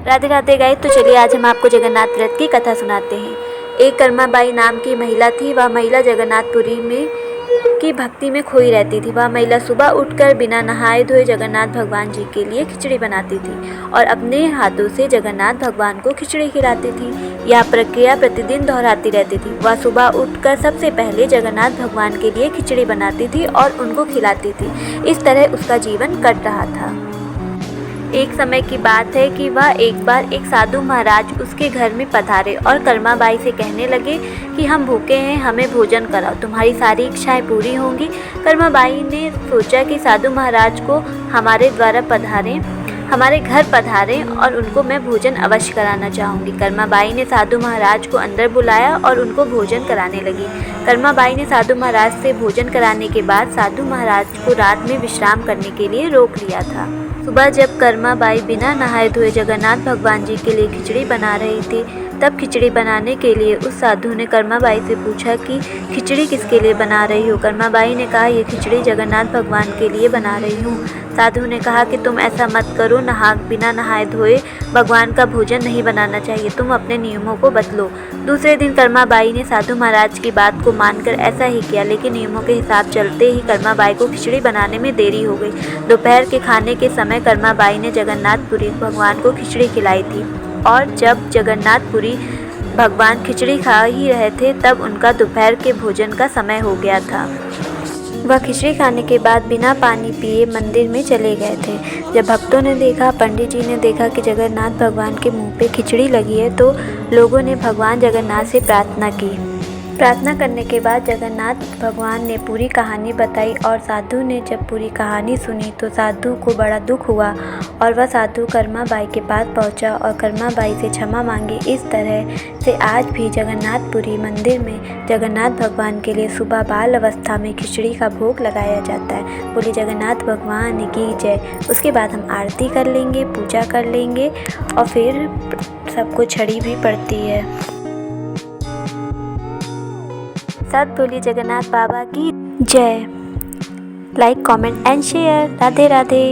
Radhe Radhe guys, तो चलिए आज हम आपको जगन्नाथ रथ की कथा सुनाते हैं। एक कर्माबाई नाम की महिला थी। वह महिला जगन्नाथपुरी में की भक्ति में खोई रहती थी। वह महिला सुबह उठकर बिना नहाए धोए जगन्नाथ भगवान जी के लिए खिचड़ी बनाती थी और अपने हाथों से जगन्नाथ भगवान को खिचड़ी खिलाती थी। यह प्रक्रिया प्रतिदिन दोहराती रहती थी। वह सुबह उठकर सबसे पहले जगन्नाथ भगवान के लिए खिचड़ी बनाती थी और उनको खिलाती थी। इस तरह उसका जीवन कट रहा था। एक समय की बात है कि वह एक बार एक साधु महाराज उसके घर में पधारे और कर्माबाई से कहने लगे कि हम भूखे हैं, हमें भोजन कराओ, तुम्हारी सारी इच्छाएं पूरी होंगी। कर्माबाई ने सोचा कि साधु महाराज को हमारे घर पधारें और उनको मैं भोजन अवश्य कराना चाहूँगी। कर्माबाई ने साधु महाराज को अंदर बुलाया और उनको भोजन कराने लगी। कर्माबाई ने साधु महाराज से भोजन कराने के बाद साधु महाराज को रात में विश्राम करने के लिए रोक लिया था। सुबह जब कर्माबाई बिना नहाए धोए जगन्नाथ भगवान जी के लिए खिचड़ी बना रही थी, तब खिचड़ी बनाने के लिए उस साधु ने कर्माबाई से पूछा कि खिचड़ी किसके लिए बना रही हो। कर्माबाई ने कहा, ये खिचड़ी जगन्नाथ भगवान के लिए बना रही हूँ। साधु ने कहा कि तुम ऐसा मत करो, बिना नहाए धोए भगवान का भोजन नहीं बनाना चाहिए, तुम अपने नियमों को बदलो। दूसरे दिन कर्माबाई ने साधु महाराज की बात को मानकर ऐसा ही किया, लेकिन नियमों के हिसाब चलते ही कर्माबाई को खिचड़ी बनाने में देरी हो गई। दोपहर के खाने के समय कर्माबाई ने जगन्नाथपुरी भगवान को खिचड़ी खिलाई थी और जब जगन्नाथपुरी भगवान खिचड़ी खा ही रहे थे, तब उनका दोपहर के भोजन का समय हो गया था। वह खिचड़ी खाने के बाद बिना पानी पिए मंदिर में चले गए थे। जब भक्तों ने देखा, पंडित जी ने देखा कि जगन्नाथ भगवान के मुंह पे खिचड़ी लगी है, तो लोगों ने भगवान जगन्नाथ से प्रार्थना की। प्रार्थना करने के बाद जगन्नाथ भगवान ने पूरी कहानी बताई और साधु ने जब पूरी कहानी सुनी तो साधु को बड़ा दुख हुआ और वह साधु कर्माबाई के पास पहुंचा और कर्माबाई से क्षमा मांगी। इस तरह से आज भी जगन्नाथपुरी मंदिर में जगन्नाथ भगवान के लिए सुबह बाल अवस्था में खिचड़ी का भोग लगाया जाता है। बोली जगन्नाथ भगवान की जय। उसके बाद हम आरती कर लेंगे, पूजा कर लेंगे और फिर सबको छड़ी भी पड़ती है। साथ बोलिए जगन्नाथ बाबा की जय। Like, comment and share. Radhe Radhe.